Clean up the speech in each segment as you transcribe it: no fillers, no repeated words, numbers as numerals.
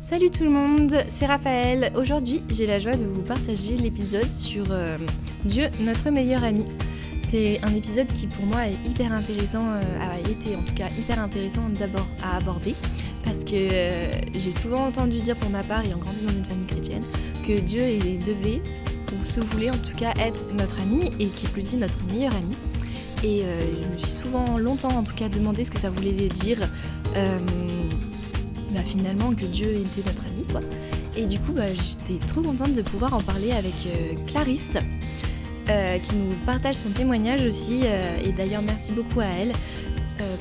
Salut tout le monde, c'est Raphaël. Aujourd'hui, j'ai la joie de vous partager l'épisode sur Dieu, notre meilleur ami. C'est un épisode qui pour moi est hyper intéressant, a été en tout cas hyper intéressant d'abord à aborder, parce que j'ai souvent entendu dire pour ma part, ayant grandi dans une famille chrétienne, que Dieu devait, ou se voulait en tout cas, être notre ami, et qui plus est notre meilleur ami. Et je me suis souvent, longtemps en tout cas, demandé ce que ça voulait dire finalement que Dieu était notre ami, quoi. Et du coup, j'étais trop contente de pouvoir en parler avec Clarisse, qui nous partage son témoignage aussi. Et d'ailleurs, merci beaucoup à elle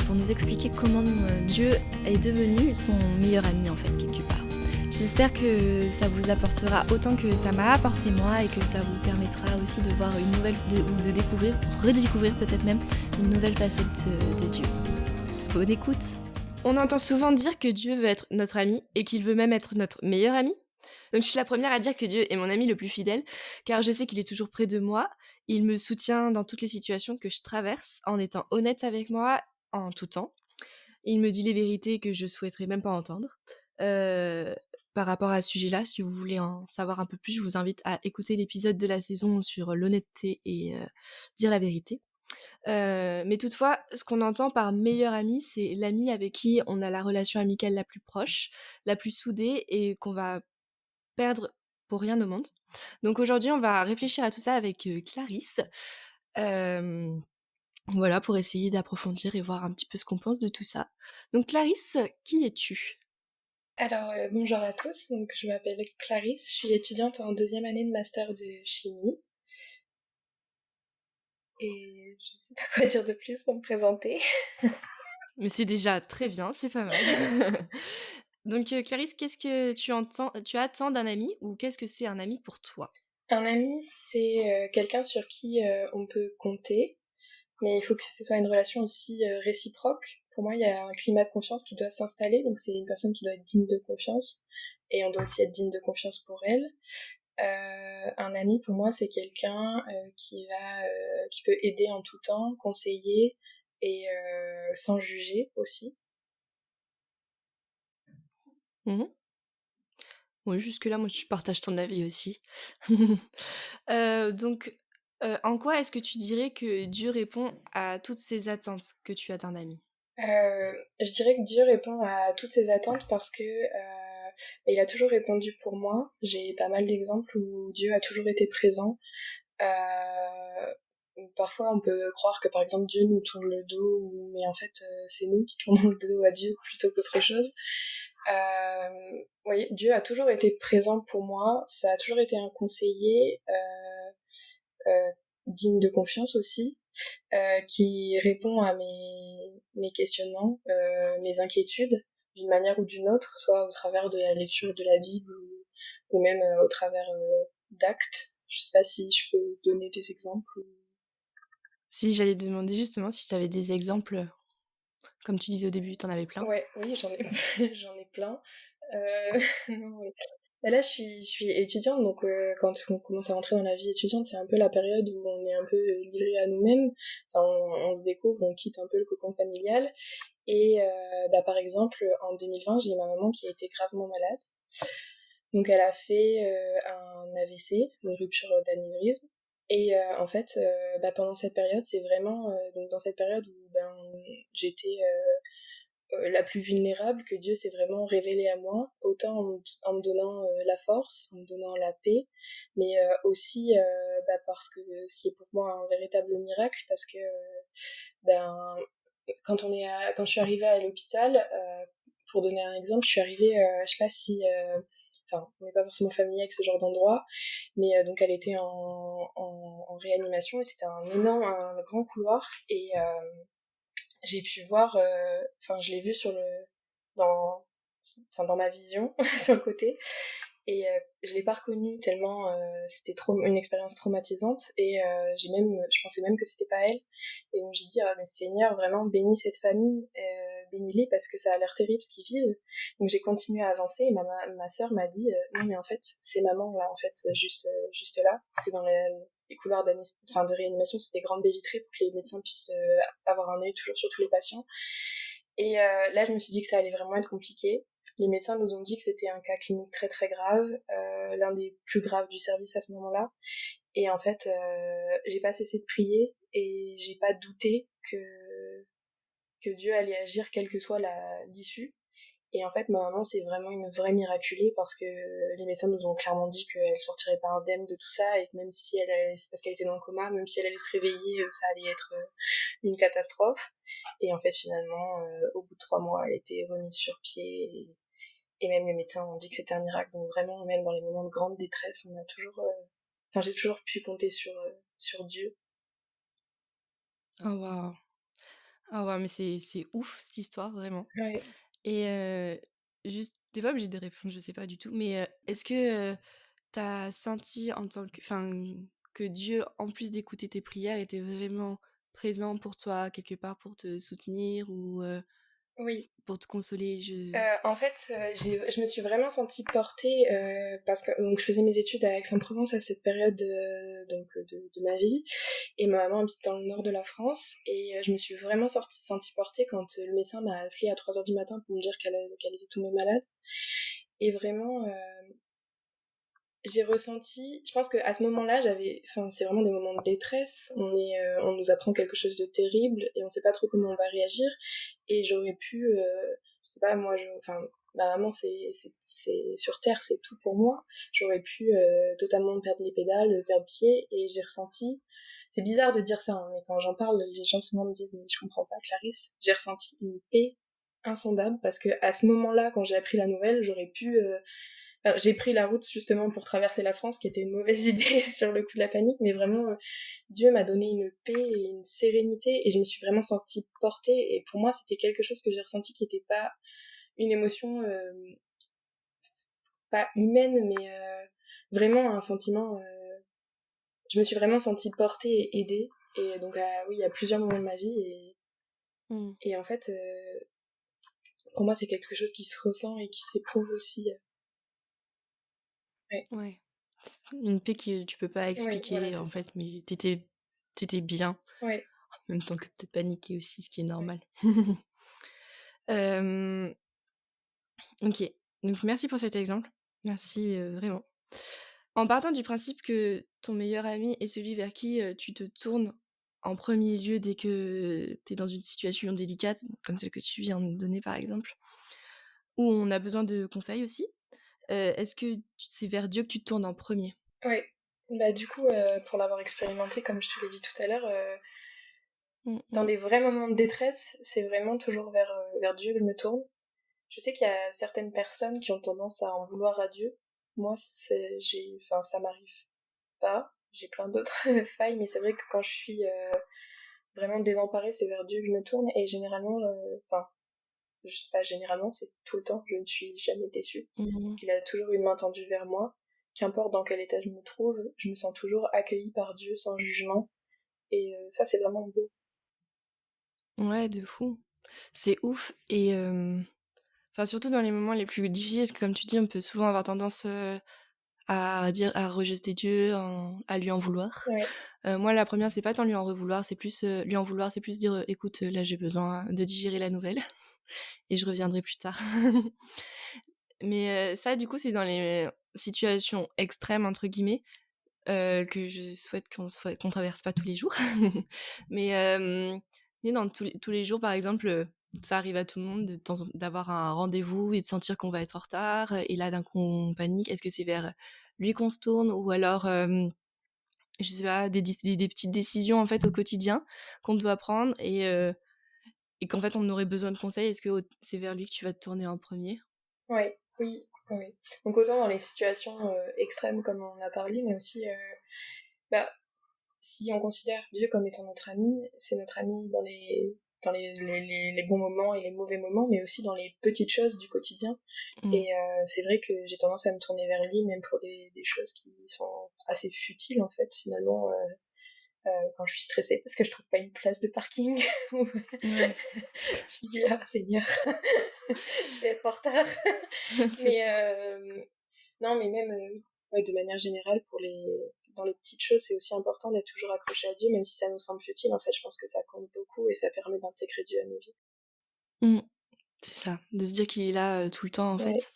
pour nous expliquer comment Dieu est devenu son meilleur ami, en fait, quelque part. J'espère que ça vous apportera autant que ça m'a apporté moi, et que ça vous permettra aussi de voir une nouvelle, ou de découvrir, redécouvrir peut-être même, une nouvelle facette de Dieu. Bonne écoute! On entend souvent dire que Dieu veut être notre ami et qu'il veut même être notre meilleur ami. Donc je suis la première à dire que Dieu est mon ami le plus fidèle, car je sais qu'il est toujours près de moi. Il me soutient dans toutes les situations que je traverse, en étant honnête avec moi en tout temps. Il me dit les vérités que je souhaiterais même pas entendre. Par rapport à ce sujet-là, si vous voulez en savoir un peu plus, je vous invite à écouter l'épisode de la saison sur l'honnêteté et dire la vérité. Mais toutefois, ce qu'on entend par meilleur ami, c'est l'ami avec qui on a la relation amicale la plus proche, la plus soudée, et qu'on va perdre pour rien au monde. Donc aujourd'hui, on va réfléchir à tout ça avec Clarisse. Voilà, pour essayer d'approfondir et voir un petit peu ce qu'on pense de tout ça. Donc Clarisse, qui es-tu? Alors, bonjour à tous, donc je m'appelle Clarisse, je suis étudiante en deuxième année de master de chimie et je sais pas quoi dire de plus pour me présenter. Mais c'est déjà très bien, c'est pas mal. Donc Clarisse, qu'est-ce que tu attends d'un ami, ou qu'est-ce que c'est un ami pour toi? Un ami, c'est quelqu'un sur qui on peut compter, mais il faut que ce soit une relation aussi réciproque. Pour moi, il y a un climat de confiance qui doit s'installer, donc c'est une personne qui doit être digne de confiance, et on doit aussi être digne de confiance pour elle. Un ami, pour moi, c'est quelqu'un qui peut aider en tout temps, conseiller et sans juger aussi. Mmh. Oui, jusque-là, moi, je partage ton avis aussi. Donc, en quoi est-ce que tu dirais que Dieu répond à toutes ces attentes que tu as d'un ami? Je dirais que Dieu répond à toutes ces attentes parce que il a toujours répondu pour moi. J'ai pas mal d'exemples où Dieu a toujours été présent. Parfois, on peut croire que par exemple Dieu nous tourne le dos, mais en fait, c'est nous qui tournons le dos à Dieu plutôt qu'autre chose. Oui, Dieu a toujours été présent pour moi. Ça a toujours été un conseiller digne de confiance aussi, qui répond à mes questionnements, mes inquiétudes, d'une manière ou d'une autre, soit au travers de la lecture de la Bible ou même au travers d'actes. Je sais pas si je peux donner des exemples. Si j'allais te demander justement si tu avais des exemples, comme tu disais au début, tu en avais plein. Ouais, oui, j'en ai, j'en ai plein. Non, oui. Bah là, je suis étudiante, donc quand on commence à rentrer dans la vie étudiante, c'est un peu la période où on est un peu livré à nous-mêmes. Enfin, on se découvre, on quitte un peu le cocon familial. Et par exemple, en 2020, j'ai ma maman qui a été gravement malade. Donc elle a fait un AVC, une rupture d'anévrisme. Et en fait, pendant cette période, c'est vraiment donc dans cette période où j'étais la plus vulnérable, que Dieu s'est vraiment révélé à moi, autant en me donnant la force, en me donnant la paix, mais aussi parce que ce qui est pour moi un véritable miracle, parce que ben quand je suis arrivée à l'hôpital, pour donner un exemple, je suis arrivée, je sais pas si, enfin, on n'est pas forcément familier avec ce genre d'endroit, mais donc elle était en réanimation et c'était un grand couloir et j'ai pu voir, enfin, je l'ai vu dans, dans ma vision, sur le côté, et je l'ai pas reconnue tellement c'était trop une expérience traumatisante et je pensais même que c'était pas elle. Et donc j'ai dit ah, mais Seigneur, vraiment bénis cette famille, bénis-les parce que ça a l'air terrible ce qu'ils vivent. Donc j'ai continué à avancer et ma sœur m'a dit non mais en fait c'est maman là en fait juste là, parce que dans les couloirs de réanimation c'est des grandes baies vitrées pour que les médecins puissent avoir un œil toujours sur tous les patients. Et là je me suis dit que ça allait vraiment être compliqué. Les médecins nous ont dit que c'était un cas clinique très très grave, l'un des plus graves du service à ce moment-là. Et en fait, j'ai pas cessé de prier et j'ai pas douté que Dieu allait agir quelle que soit l'issue. Et en fait, ma maman, c'est vraiment une vraie miraculée parce que les médecins nous ont clairement dit qu'elle sortirait pas indemne de tout ça et que même si elle allait, parce qu'elle était dans le coma, même si elle allait se réveiller, ça allait être une catastrophe. Et en fait, finalement, au bout de 3 mois, elle était remise sur pied et même les médecins ont dit que c'était un miracle. Donc vraiment, même dans les moments de grande détresse, on a toujours, enfin, j'ai toujours pu compter sur Dieu. Oh waouh! Ah ouais, mais c'est ouf cette histoire, vraiment. Ouais. Et juste tu pas obligé de répondre, je sais pas du tout, mais est-ce que, tu senti en tant que que Dieu, en plus d'écouter tes prières, était vraiment présent pour toi, quelque part pour te soutenir ou Oui. pour te consoler? En fait, je me suis vraiment sentie portée parce que donc je faisais mes études à Aix-en-Provence à cette période de ma vie et ma maman habite dans le nord de la France et je me suis vraiment sentie portée quand le médecin m'a appelé à 3 heures du matin pour me dire qu'elle était tombée malade et vraiment j'ai ressenti, je pense qu'à ce moment-là, enfin, c'est vraiment des moments de détresse. On nous apprend quelque chose de terrible et on sait pas trop comment on va réagir. Et j'aurais pu, je sais pas, enfin, ma maman, c'est sur terre, c'est tout pour moi. J'aurais pu totalement perdre les pédales, perdre pied, et j'ai ressenti. C'est bizarre de dire ça, hein, mais quand j'en parle, les gens souvent me disent mais je comprends pas, Clarisse. J'ai ressenti une paix insondable parce que à ce moment-là, quand j'ai appris la nouvelle, j'aurais pu alors, j'ai pris la route justement pour traverser la France, qui était une mauvaise idée sur le coup de la panique, mais vraiment, Dieu m'a donné une paix et une sérénité, et je me suis vraiment sentie portée, et pour moi, c'était quelque chose que j'ai ressenti qui n'était pas une émotion, pas humaine, mais vraiment un sentiment, je me suis vraiment sentie portée et aidée, et donc, oui, à plusieurs moments de ma vie, Mmh. et en fait, pour moi, c'est quelque chose qui se ressent et qui s'éprouve aussi. Ouais, Ouais. Une paix que tu peux pas ouais, voilà, expliquer, c'est en ça. fait, mais t'étais bien, Ouais, en même temps que peut-être paniquée aussi, ce qui est normal. Hem, OK. Donc merci pour cet exemple. Merci, vraiment. En partant du principe que ton meilleur ami est celui vers qui, tu te tournes en premier lieu dès que tu es dans une situation délicate, comme celle que tu viens de donner par exemple, où on a besoin de conseils aussi, est-ce que c'est vers Dieu que tu te tournes en premier? ouais. Bah, du coup, pour l'avoir expérimenté, comme je te l'ai dit tout à l'heure, Mmh dans mh. des vrais moments de détresse, c'est vraiment toujours vers Dieu que je me tourne. Je sais qu'il y a certaines personnes qui ont tendance à en vouloir à Dieu. Moi, enfin, ça m'arrive pas. J'ai plein d'autres failles, mais c'est vrai que quand je suis vraiment désemparée, c'est vers Dieu que je me tourne. Et généralement, enfin, je sais pas, généralement, c'est tout le temps, je ne suis jamais déçue. Parce Mmh. qu'il a toujours une main tendue vers moi. Qu'importe dans quel état je me trouve, je me sens toujours accueillie par Dieu sans jugement. Et ça, c'est vraiment beau. Ouais, de fou. C'est ouf et enfin, surtout dans les moments les plus difficiles, parce que comme tu dis, on peut souvent avoir tendance, à rejeter Dieu, à lui en vouloir. Ouais, Moi, la première, c'est pas tant lui en revouloir, c'est plus, lui en vouloir, c'est plus dire, «Écoute, là, j'ai besoin de digérer la nouvelle et je reviendrai plus tard». Mais ça, du coup, c'est dans les situations «extrêmes» entre guillemets, que je souhaite qu'on traverse pas tous les jours. Mais mais dans tous les jours, par exemple, ça arrive à tout le monde de temps en d'avoir un rendez-vous et de sentir qu'on va être en retard, et là, d'un coup, on panique. Est-ce que c'est vers lui qu'on se tourne ou alors, je sais pas, des petites décisions, en fait, au quotidien qu'on doit prendre et qu'en fait, on aurait besoin de conseils? Est-ce que c'est vers lui que tu vas te tourner en premier? ouais, oui, oui. Donc autant dans les situations extrêmes comme on a parlé, mais aussi, bah, si on considère Dieu comme étant notre ami, c'est notre ami dans les bons moments et les mauvais moments, mais aussi dans les petites choses du quotidien. Mmh. Et c'est vrai que j'ai tendance à me tourner vers lui, même pour des choses qui sont assez futiles, en fait, finalement, quand je suis stressée parce que je trouve pas une place de parking. Ouais, Je me dis, ah Seigneur, je vais être en retard. c'est Mais ça. non, mais même, oui, ouais, de manière générale, dans les petites choses, c'est aussi important d'être toujours accroché à Dieu, même si ça nous semble futile. En fait, je pense que ça compte beaucoup et ça permet d'intégrer Dieu à nos vies. Mmh. C'est ça, de se dire qu'il est là, tout le temps, en Ouais. fait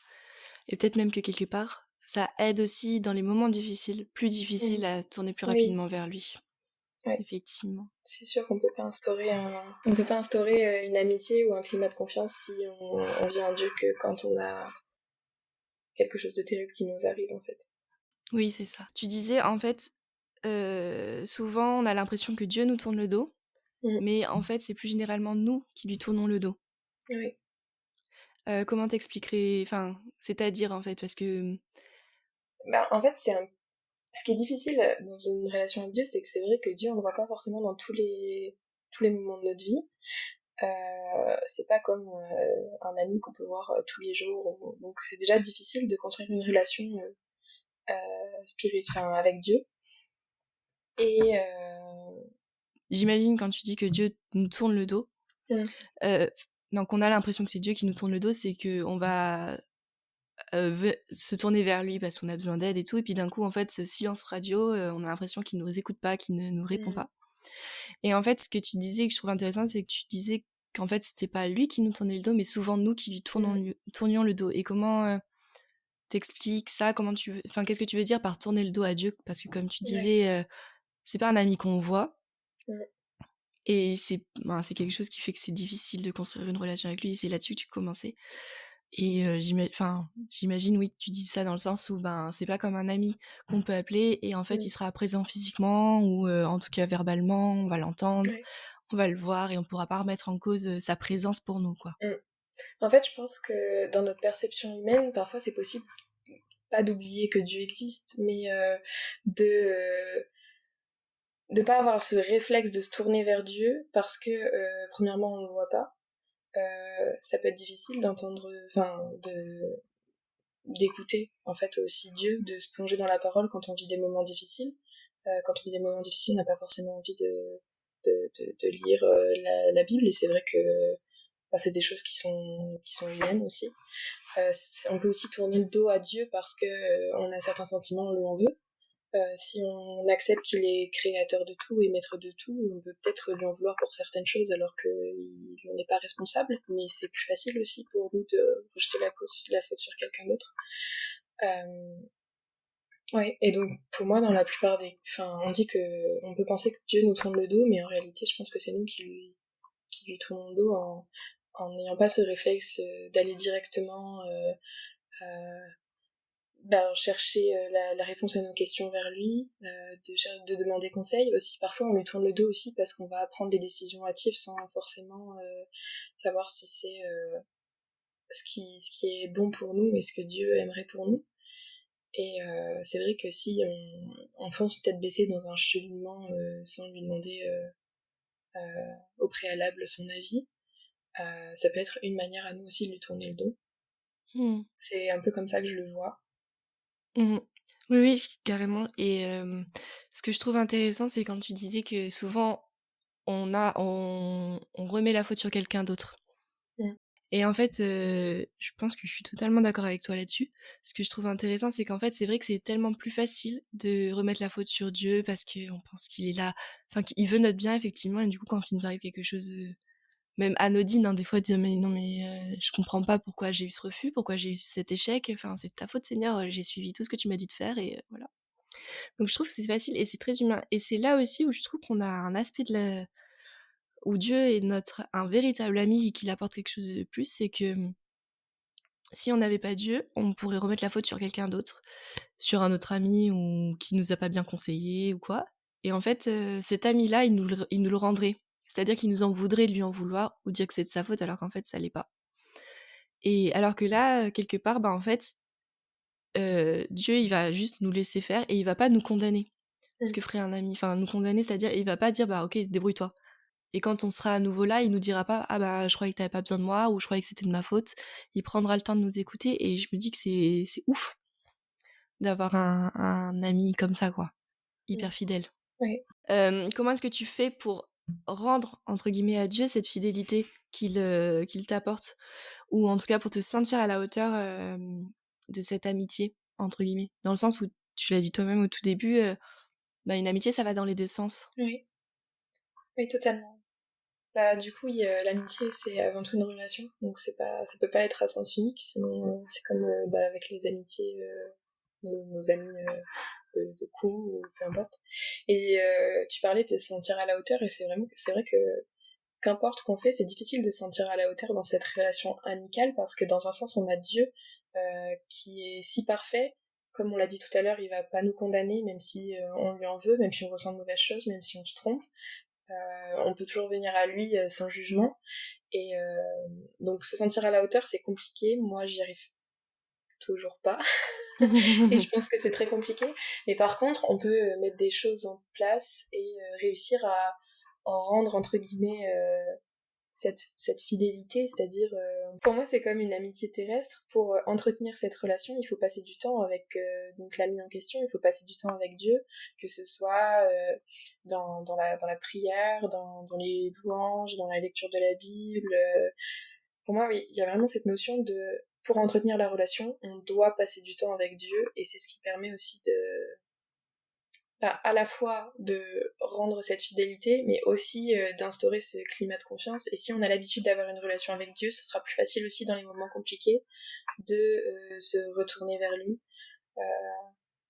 et peut-être même que quelque part, ça aide aussi dans les moments difficiles, plus Mmh. difficiles, à se tourner plus Oui, rapidement vers lui. ouais. Effectivement. C'est sûr qu'on peut pas instaurer une amitié ou un climat de confiance si on vit en Dieu que quand on a quelque chose de terrible qui nous arrive, en fait. Oui, c'est ça. Tu disais, en fait, souvent, on a l'impression que Dieu nous tourne le dos, Mmh. mais en fait, c'est plus généralement nous qui lui tournons le dos. Oui. Comment t'expliquerais enfin, c'est-à-dire, en fait? Parce que, Bah, en fait, ce qui est difficile dans une relation avec Dieu, c'est que c'est vrai que Dieu, on le voit pas forcément dans tous les moments de notre vie. C'est pas comme un ami qu'on peut voir tous les jours. Donc c'est déjà difficile de construire une relation spirituelle, enfin, avec Dieu. Et j'imagine quand tu dis que Dieu nous tourne le dos, mmh, heu, donc on a l'impression que c'est Dieu qui nous tourne le dos, c'est qu'on va, se tourner vers lui parce qu'on a besoin d'aide et tout et puis d'un coup, en fait, ce silence radio, on a l'impression qu'il nous écoute pas, qu'il ne nous répond mmh, pas et en fait, ce que tu disais que je trouve intéressant, c'est que tu disais qu'en fait, c'était pas lui qui nous tournait le dos, mais souvent nous qui lui mmh, tournions le dos et comment, tu ça? Comment tu veux enfin, qu'est-ce que tu veux dire par tourner le dos à Dieu? Parce que comme tu ouais, disais, c'est pas un ami qu'on voit mmh, et c'est quelque chose qui fait que c'est difficile de construire une relation avec lui et c'est là-dessus que tu commençais et j'imagine, oui, que tu dis ça dans le sens où, ben, c'est pas comme un ami qu'on peut appeler et en fait, mmh, il sera présent physiquement ou en tout cas verbalement, on va l'entendre, ouais, on va le voir et on pourra pas remettre en cause, sa présence pour nous, quoi. mmh. En fait, je pense que dans notre perception humaine, parfois c'est possible pas d'oublier que Dieu existe, mais de pas avoir ce réflexe de se tourner vers Dieu parce que premièrement on le voit pas. Ça peut être difficile d'entendre, enfin d'écouter en fait aussi Dieu, de se plonger dans la parole quand on vit des moments difficiles. Quand on vit des moments difficiles, on n'a pas forcément envie de lire la Bible et c'est vrai que bah, c'est des choses qui sont humaines aussi. On peut aussi tourner le dos à Dieu parce que on a certains sentiments, on lui en veut. Si on accepte qu'il est créateur de tout et maître de tout, on peut peut-être lui en vouloir pour certaines choses alors qu'il n'en est pas responsable, mais c'est plus facile aussi pour nous de rejeter la faute sur quelqu'un d'autre. Euh, ouais, et donc pour moi, dans la plupart des... Enfin, on dit que on peut penser que Dieu nous tourne le dos, mais en réalité, je pense que c'est nous qui lui tournons le dos en n'ayant pas ce réflexe d'aller directement bah, chercher la réponse à nos questions vers lui, de demander conseil. Aussi, parfois, on lui tourne le dos aussi parce qu'on va prendre des décisions hâtives sans forcément savoir si c'est ce qui est bon pour nous et ce que Dieu aimerait pour nous. Et c'est vrai que si on fonce tête baissée dans un cheminement sans lui demander au préalable son avis, ça peut être une manière à nous aussi de lui tourner le dos. Mmh. C'est un peu comme ça que je le vois. Mmh. Oui, oui, carrément et ce que je trouve intéressant, c'est quand tu disais que souvent on remet la faute sur quelqu'un d'autre Mm. et en fait, je pense que je suis totalement d'accord avec toi là-dessus. Ce que je trouve intéressant, c'est qu'en fait, c'est vrai que c'est tellement plus facile de remettre la faute sur Dieu parce qu'on pense qu'il est là, enfin qu'il veut notre bien effectivement et du coup, quand il nous arrive quelque chose, même anodine, hein, des fois dire: «Mais non mais je comprends pas pourquoi j'ai eu ce refus, pourquoi j'ai eu cet échec, enfin c'est de ta faute Seigneur, j'ai suivi tout ce que tu m'as dit de faire et voilà». Donc je trouve que c'est facile et c'est très humain et c'est là aussi où je trouve qu'on a un aspect de la où Dieu est notre un véritable ami et qu'il apporte quelque chose de plus, c'est que, si on n'avait pas Dieu, on pourrait remettre la faute sur quelqu'un d'autre, sur un autre ami ou qui nous a pas bien conseillé ou quoi et en fait, cet ami-là, il nous le rendrait. C'est-à-dire qu'il nous en voudrait de lui en vouloir ou dire que c'est de sa faute alors qu'en fait ça l'est pas et alors que là, quelque part, bah, en fait, Dieu, il va juste nous laisser faire et il va pas nous condamner. Ce Mm. que ferait un ami. Enfin, nous condamner, c'est-à-dire, il va pas dire: «Bah, OK, débrouille-toi». Et quand on sera à nouveau là, il nous dira pas: «Ah bah, je croyais que t'avais pas besoin de moi» ou «Je croyais que c'était de ma faute». Il prendra le temps de nous écouter et je me dis que c'est ouf d'avoir un ami comme ça, quoi, Mm. hyper fidèle. Ouais. Comment est-ce que tu fais pour «rendre» entre guillemets à Dieu cette fidélité qu'il t'apporte? Ou en tout cas pour te sentir à la hauteur, de cette «amitié» entre guillemets? Dans le sens où tu l'as dit toi-même au tout début, bah, une amitié ça va dans les 2 sens. Oui. Oui, totalement. Bah, du coup, oui, l'amitié, c'est avant tout une relation, donc ça peut pas être à sens unique, sinon c'est comme bah, avec les amitiés, nos amis de coups, ou peu importe. Et tu parlais de se sentir à la hauteur, et c'est vrai que qu'importe qu'on fait, c'est difficile de se sentir à la hauteur dans cette relation amicale, parce que dans un sens, on a Dieu qui est si parfait. Comme on l'a dit tout à l'heure, il va pas nous condamner, même si on lui en veut, même si on ressent de mauvaises choses, même si on se trompe. On peut toujours venir à lui sans jugement. Et donc se sentir à la hauteur, c'est compliqué. Moi, j'y arrive toujours pas. Et je pense que c'est très compliqué. Mais par contre, on peut mettre des choses en place et réussir à en rendre, entre guillemets, cette fidélité, c'est-à-dire, pour moi, c'est comme une amitié terrestre. Pour entretenir cette relation, il faut passer du temps avec donc l'ami en question, il faut passer du temps avec Dieu, que ce soit dans la prière, dans les louanges, dans la lecture de la Bible. Pour moi, oui, il y a vraiment cette notion de, pour entretenir la relation, on doit passer du temps avec Dieu, et c'est ce qui permet aussi de, bah, à la fois de rendre cette fidélité, mais aussi d'instaurer ce climat de confiance. Et si on a l'habitude d'avoir une relation avec Dieu, ce sera plus facile aussi dans les moments compliqués de se retourner vers lui. Euh,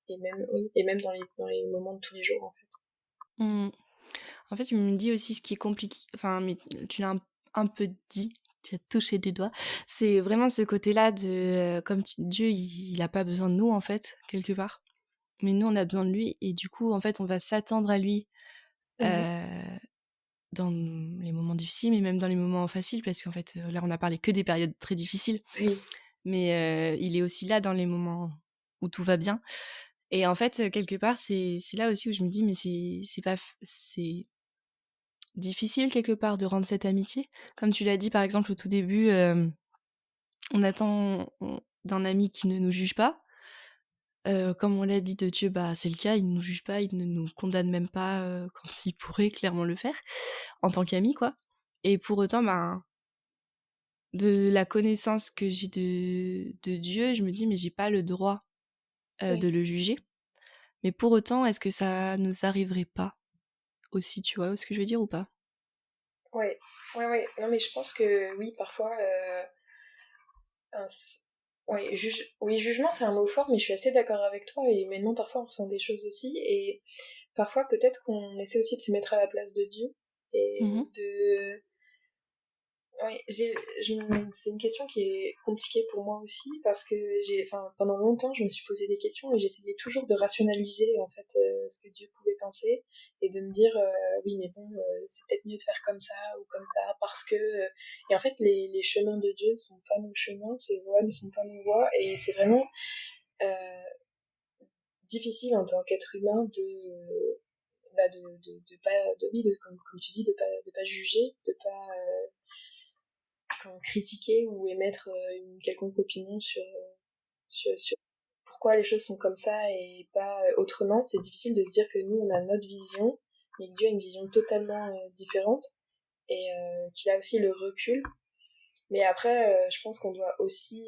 et même, oui, et même dans les moments de tous les jours, en fait. Mmh. En fait, tu me dis aussi ce qui est compliqué, enfin, mais tu l'as un peu dit, tu as touché du doigt. C'est vraiment ce côté-là de, Dieu, il a pas besoin de nous, en fait, quelque part. Mais nous, on a besoin de lui. Et du coup, en fait, on va s'attendre à lui Mhm. euh, dans les moments difficiles, mais même dans les moments faciles, parce qu'en fait, là, on a parlé que des périodes très difficiles. Oui, Mais il est aussi là dans les moments où tout va bien. Et en fait, quelque part, c'est là aussi où je me dis, mais c'est pas... C'est difficile quelque part de rendre cette amitié. Comme tu l'as dit par exemple au tout début, on attend d'un ami qui ne nous juge pas. Comme on l'a dit de Dieu, bah c'est le cas, il ne nous juge pas, il ne nous condamne même pas quand il pourrait clairement le faire, en tant qu'ami quoi. Et pour autant, ben, de la connaissance que j'ai de Dieu, je me dis mais j'ai pas le droit de oui, le juger. Mais pour autant, est-ce que ça nous arriverait pas aussi, tu vois ce que je veux dire ou pas? ouais, ouais, ouais. Non, mais je pense que oui, parfois, un s- ouais, oui, jugement, c'est un mot fort, mais je suis assez d'accord avec toi. Et humainement, parfois, on ressent des choses aussi. Et parfois, peut-être qu'on essaie aussi de se mettre à la place de Dieu et Mhm. de... Oui, c'est une question qui est compliquée pour moi aussi, parce que enfin, pendant longtemps, je me suis posé des questions et j'essayais toujours de rationaliser en fait ce que Dieu pouvait penser, et de me dire oui, mais bon, c'est peut-être mieux de faire comme ça ou comme ça, parce que et en fait, les chemins de Dieu ne sont pas nos chemins, ses voies ne sont pas nos voies, et c'est vraiment euh, difficile en tant qu'être humain de bah de pas oui, comme tu dis, de pas juger, de pas critiquer ou émettre une quelconque opinion sur pourquoi les choses sont comme ça et pas autrement. C'est difficile de se dire que nous, on a notre vision, mais que Dieu a une vision totalement différente, et qu'il a aussi le recul. Mais après, je pense qu'on doit aussi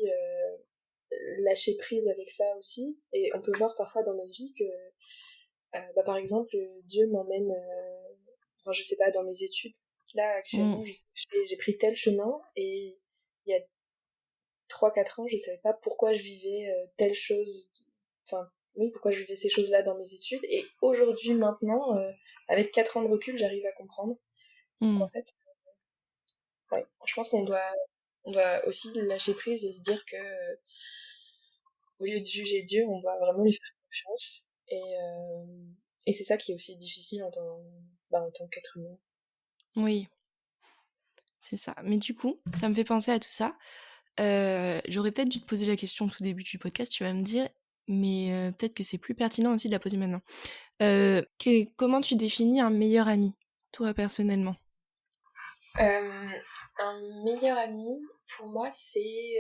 lâcher prise avec ça aussi. Et on peut voir parfois dans notre vie que, bah, par exemple, Dieu m'emmène, enfin, je sais pas, dans mes études. Là, Mm. actuellement, j'ai pris tel chemin, et il y a 3 4 ans, je savais pas pourquoi je vivais telle chose, enfin, oui, pourquoi je vivais ces choses-là dans mes études. Et aujourd'hui, maintenant, avec 4 ans de recul, j'arrive à comprendre. Donc en Mm. fait, ouais, je pense on doit aussi lâcher prise et se dire que, au lieu de juger Dieu, on doit vraiment lui faire confiance. Et c'est ça qui est aussi difficile en tant qu'être humain. Oui. C'est ça. Mais du coup, ça me fait penser à tout ça. J'aurais peut-être dû te poser la question au tout début du podcast, tu vas me dire, mais peut-être que c'est plus pertinent aussi de la poser maintenant. Comment tu définis un meilleur ami, toi personnellement? Euh, un meilleur ami, pour moi, c'est...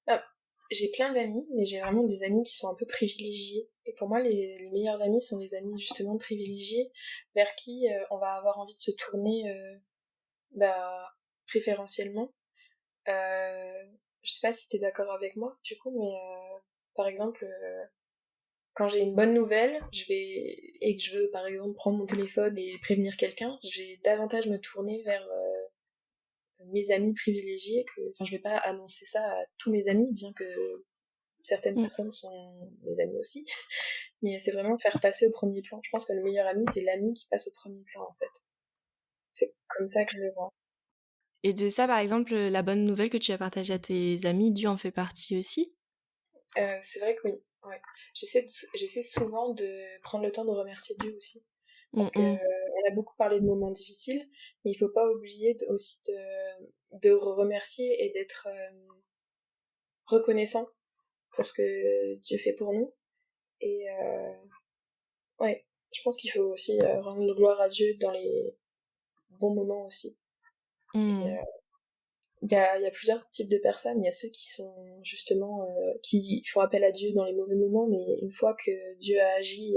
ah, j'ai plein d'amis, mais j'ai vraiment des amis qui sont un peu privilégiés. Et pour moi, les meilleurs amis sont des amis justement privilégiés, vers qui on va avoir envie de se tourner bah, préférentiellement. Euh, je sais pas si t'es d'accord avec moi, du coup, mais par exemple, quand j'ai une bonne nouvelle, et que je veux par exemple prendre mon téléphone et prévenir quelqu'un, je vais davantage me tourner vers mes amis privilégiés. Enfin, je vais pas annoncer ça à tous mes amis, bien que certaines Mm. personnes sont mes amis aussi. Mais c'est vraiment faire passer au premier plan. Je pense que le meilleur ami, c'est l'ami qui passe au premier plan, en fait. C'est comme ça que je le vois. Et de ça, par exemple, la bonne nouvelle que tu as partagée à tes amis, Dieu en fait partie aussi. C'est vrai que oui. Ouais. J'essaie souvent de prendre le temps de remercier Dieu aussi. Mm, Parce que mm. on a beaucoup parlé de moments difficiles, mais il faut pas oublier aussi de remercier et d'être reconnaissant pour ce que Dieu fait pour nous. Et ouais, je pense qu'il faut aussi rendre gloire à Dieu dans les bons moments aussi. Et Mm. il y a plusieurs types de personnes. Il y a ceux qui sont justement qui font appel à Dieu dans les mauvais moments, mais une fois que Dieu a agi,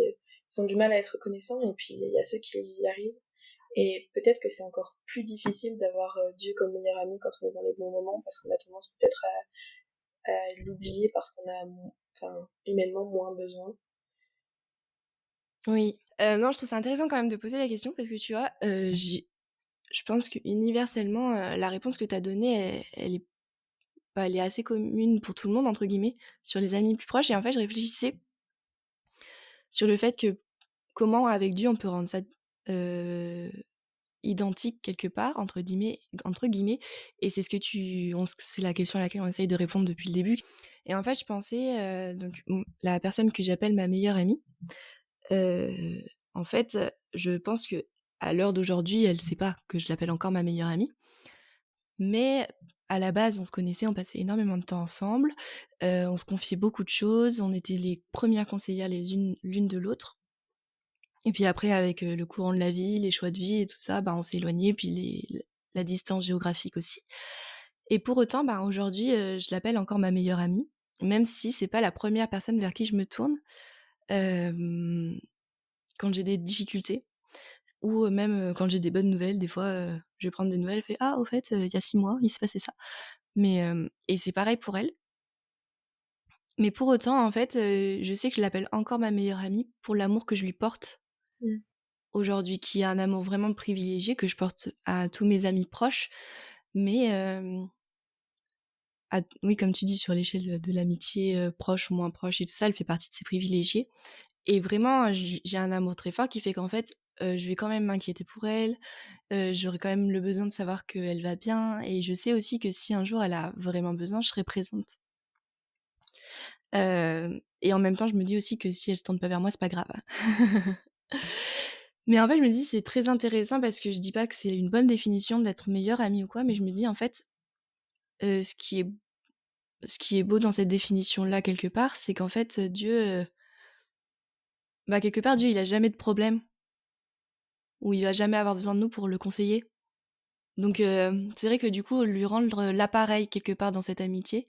ils ont du mal à être reconnaissants. Et puis il y a ceux qui y arrivent. Et peut-être que c'est encore plus difficile d'avoir Dieu comme meilleur ami quand on est dans les bons moments, parce qu'on a tendance peut-être à l'oublier parce qu'on a, enfin, humainement moins besoin. Oui. Non, je trouve ça intéressant quand même de poser la question parce que tu vois, je pense que universellement, la réponse que tu as donnée, elle est, bah, elle est assez commune pour tout le monde, entre guillemets, sur les amis plus proches. Et en fait, je réfléchissais sur le fait que comment avec Dieu on peut rendre ça euh, identique quelque part, entre guillemets, et c'est ce que c'est la question à laquelle on essaye de répondre depuis le début. Et en fait, je pensais, donc, la personne que j'appelle ma meilleure amie, euh, en fait, je pense que à l'heure d'aujourd'hui, elle sait pas que je l'appelle encore ma meilleure amie, mais à la base, on se connaissait, on passait énormément de temps ensemble, on se confiait beaucoup de choses, on était les premières conseillères l'une de l'autre. Et puis après, avec le courant de la vie, les choix de vie et tout ça, bah, on s'est éloigné, puis la distance géographique aussi. Et pour autant, bah, aujourd'hui, je l'appelle encore ma meilleure amie, même si c'est pas la première personne vers qui je me tourne euh, quand j'ai des difficultés, ou même quand j'ai des bonnes nouvelles. Des fois, je vais prendre des nouvelles, je fais ah, au fait, il y a 6 mois, il s'est passé ça. Mais et c'est pareil pour elle. Mais pour autant, en fait, je sais que je l'appelle encore ma meilleure amie pour l'amour que je lui porte Mm. aujourd'hui, qui est un amour vraiment privilégié que je porte à tous mes amis proches, mais oui, comme tu dis, sur l'échelle de l'amitié, proche ou moins proche et tout ça, elle fait partie de ces privilégiés. Et vraiment, j'ai un amour très fort qui fait qu'en fait, je vais quand même m'inquiéter pour elle, j'aurai quand même le besoin de savoir qu'elle va bien, et je sais aussi que si un jour elle a vraiment besoin, je serai présente. Et en même temps, je me dis aussi que si elle se tourne pas vers moi, c'est pas grave. Mais en fait, je me dis, c'est très intéressant parce que je dis pas que c'est une bonne définition d'être meilleure amie ou quoi, mais je me dis, en fait, euh, ce qui est, ce qui est beau dans cette définition-là, quelque part, c'est qu'en fait, Dieu, bah, quelque part, Dieu, il a jamais de problème, ou il va jamais avoir besoin de nous pour le conseiller. Donc, c'est vrai que du coup, lui rendre l'appareil quelque part dans cette amitié,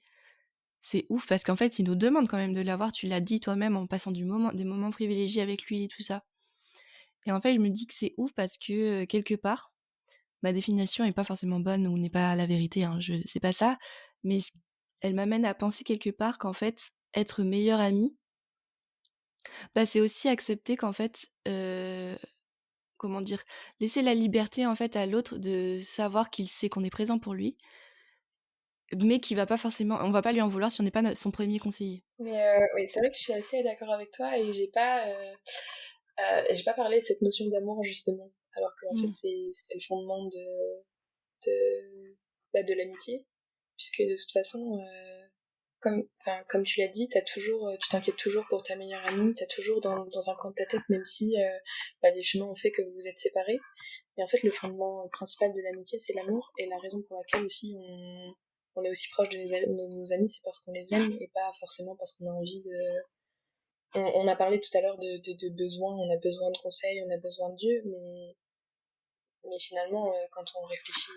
c'est ouf parce qu'en fait, il nous demande quand même de l'avoir, tu l'as dit toi-même, en passant des moments privilégiés avec lui et tout ça. Et en fait, je me dis que c'est ouf parce que, quelque part, ma définition est pas forcément bonne ou n'est pas la vérité, hein, c'est pas ça, mais elle m'amène à penser quelque part qu'en fait, être meilleure amie, bah, c'est aussi accepter qu'en fait, comment dire, laisser la liberté en fait à l'autre de savoir qu'il sait qu'on est présent pour lui, mais qu'il va pas forcément, on va pas lui en vouloir si on n'est pas son premier conseiller. Mais oui, c'est vrai que je suis assez d'accord avec toi et j'ai pas parlé de cette notion d'amour justement, alors qu'en fait Mm. c'est le fondement de, de l'amitié, puisque de toute façon, comme tu l'as dit, tu t'inquiètes toujours pour ta meilleure amie, t'as toujours dans un coin de ta tête, même si les chemins ont fait que vous vous êtes séparés. Et en fait, le fondement principal de l'amitié, c'est l'amour, et la raison pour laquelle aussi on est aussi proche de nos amis, c'est parce qu'on les aime et pas forcément parce qu'on a envie de. On a parlé tout à l'heure de besoins, on a besoin de conseils, on a besoin de Dieu, mais finalement, quand on réfléchit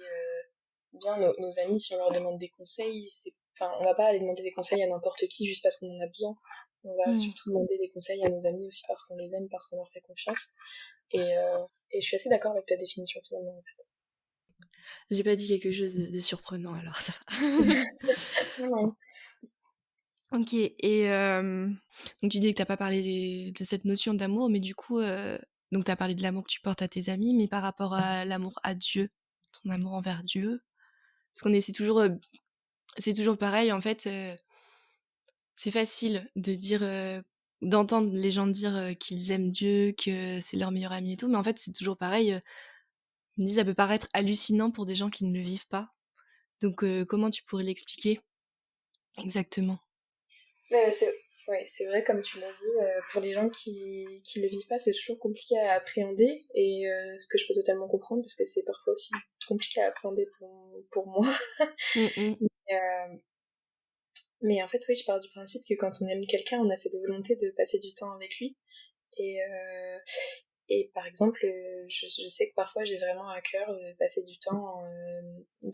bien, nos amis, si on leur demande des conseils, enfin, on va pas aller demander des conseils à n'importe qui juste parce qu'on en a besoin. On va Mm. surtout demander des conseils à nos amis aussi parce qu'on les aime, parce qu'on leur fait confiance. Et je suis assez d'accord avec ta définition finalement, en fait. J'ai pas dit quelque chose de surprenant alors ça va. Non, non. OK et donc tu dis que tu as pas parlé de cette notion d'amour, mais du coup, donc tu as parlé de l'amour que tu portes à tes amis, mais par rapport à l'amour à Dieu, ton amour envers Dieu? Parce qu'on c'est toujours pareil en fait, c'est facile de dire, d'entendre les gens dire, qu'ils aiment Dieu, que c'est leur meilleur ami et tout, mais en fait, c'est toujours pareil, je me dis ça peut paraître hallucinant pour des gens qui ne le vivent pas. Donc comment tu pourrais l'expliquer exactement? C'est ouais, c'est vrai, comme tu l'as dit, pour les gens qui le vivent pas, c'est toujours compliqué à appréhender et ce que je peux totalement comprendre parce que c'est parfois aussi compliqué à appréhender pour moi. Mmh mh. Heu, mais en fait, oui, je pars du principe que quand on aime quelqu'un, on a cette volonté de passer du temps avec lui et par exemple, je sais que parfois j'ai vraiment à cœur de passer du temps,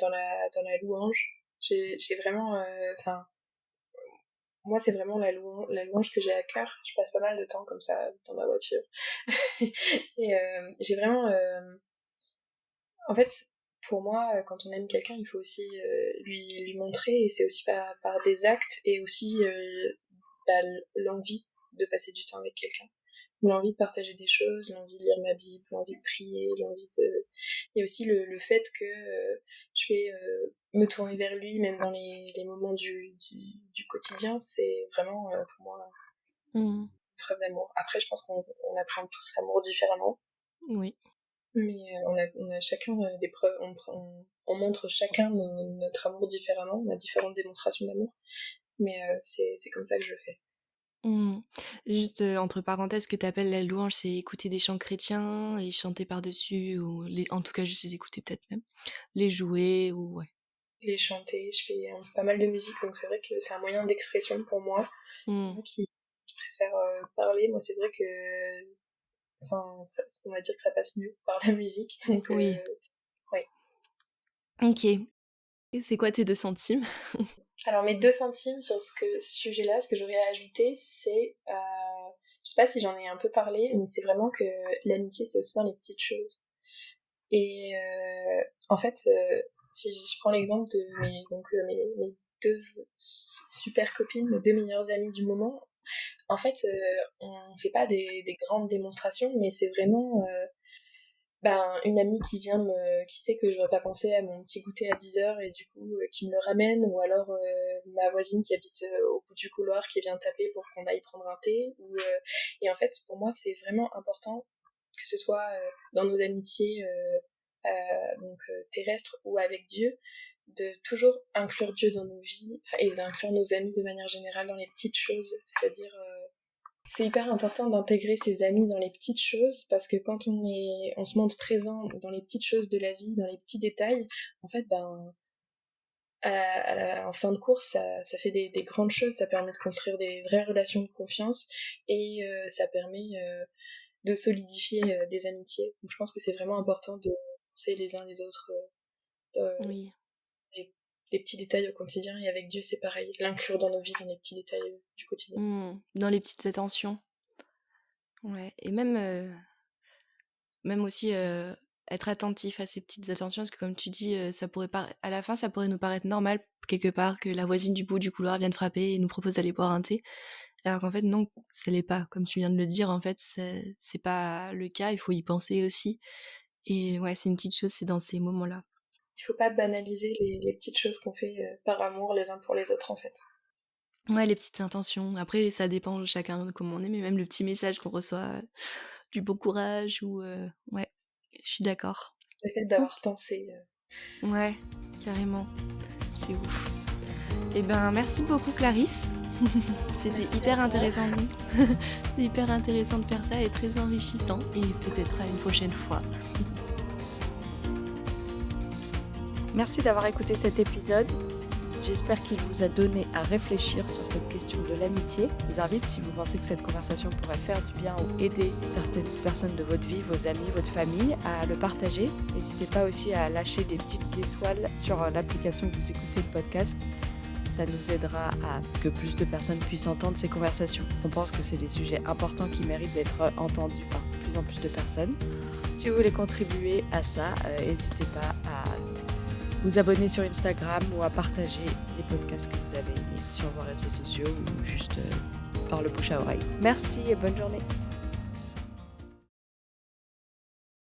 dans la louange. J'ai vraiment, enfin moi, c'est vraiment la louange que j'ai à cœur. Je passe pas mal de temps comme ça dans ma voiture. Et j'ai vraiment... En fait, pour moi, quand on aime quelqu'un, il faut aussi lui montrer, et c'est aussi par des actes, et aussi bah, l'envie de passer du temps avec quelqu'un. L'envie de partager des choses, l'envie de lire ma Bible, l'envie de prier, l'envie de... Et aussi le fait que je vais me tourner vers lui, même dans les moments du quotidien, c'est vraiment pour moi Mmh. une preuve d'amour. Après, je pense qu'on appréhende tous l'amour différemment, Oui. mais on a chacun des preuves, on montre chacun notre amour différemment, on a différentes démonstrations d'amour, mais c'est comme ça que je le fais. Mmh. Juste, entre parenthèses, ce que tu appelles la louange, c'est écouter des chants chrétiens et chanter par-dessus ou en tout cas juste les écouter peut-être même, les jouer ou ouais. Les chanter, je fais pas mal de musique, donc c'est vrai que c'est un moyen d'expression pour moi. Mmh. Moi qui préfère parler, moi c'est vrai que, enfin, on va dire que ça passe mieux par la musique, donc Oui. ouais. OK. Et c'est quoi tes 2 centimes? Alors mes 2 centimes sur ce sujet-là, ce que j'aurais à ajouter, c'est, je sais pas si j'en ai un peu parlé, mais c'est vraiment que l'amitié c'est aussi dans les petites choses. Et en fait, si je prends l'exemple de mes deux super copines, mes deux meilleures amies du moment, en fait, on fait pas des grandes démonstrations, mais c'est vraiment une amie qui sait que j'aurais pas pensé à mon petit goûter à 10 heures et du coup qui me le ramène, ou alors ma voisine qui habite au bout du couloir qui vient taper pour qu'on aille prendre un thé. Et en fait, pour moi, c'est vraiment important que ce soit dans nos amitiés terrestres ou avec Dieu, de toujours inclure Dieu dans nos vies, et d'inclure nos amis de manière générale dans les petites choses, c'est-à-dire c'est hyper important d'intégrer ses amis dans les petites choses, parce que quand on se montre présent dans les petites choses de la vie, dans les petits détails, en fait, en fin de course, ça fait des grandes choses, ça permet de construire des vraies relations de confiance, et ça permet de solidifier des amitiés. Donc je pense que c'est vraiment important de penser les uns les autres Oui. les, les petits détails au quotidien, et avec Dieu c'est pareil, l'inclure dans nos vies, dans les petits détails du quotidien. Mmh. Dans les petites attentions. Ouais et même aussi, être attentif à ces petites attentions parce que comme tu dis, ça pourrait à la fin, ça pourrait nous paraître normal quelque part que la voisine du bout du couloir vienne frapper et nous propose d'aller boire un thé. Alors qu'en fait non, ça l'est pas. Comme tu viens de le dire, en fait, c'est pas le cas, il faut y penser aussi et ouais, c'est une petite chose, c'est dans ces moments-là. Il faut pas banaliser les petites choses qu'on fait par amour les uns pour les autres, en fait. Ouais, les petites intentions. Après, ça dépend de chacun de comment on est, mais même le petit message qu'on reçoit, du bon courage ou ouais, je suis d'accord. Le fait OK. d'avoir pensé. Ouais, carrément, c'est ouf. Eh ben, merci beaucoup Clarisse. C'était Merci à hyper toi. intéressant. C'était hyper intéressant de faire ça et très enrichissant. Et peut-être à une prochaine fois. Merci d'avoir écouté cet épisode. J'espère qu'il vous a donné à réfléchir sur cette question de l'amitié. Je vous invite, si vous pensez que cette conversation pourrait faire du bien ou aider certaines personnes de votre vie, vos amis, votre famille, à le partager. N'hésitez pas aussi à lâcher des petites étoiles sur l'application que vous écoutez le podcast. Ça nous aidera à ce que plus de personnes puissent entendre ces conversations. On pense que c'est des sujets importants qui méritent d'être entendus par de plus en plus de personnes. Si vous voulez contribuer à ça, n'hésitez pas à vous abonner sur Instagram ou à partager les podcasts que vous avez aimés sur vos réseaux sociaux ou juste par le bouche à oreille. Merci et bonne journée.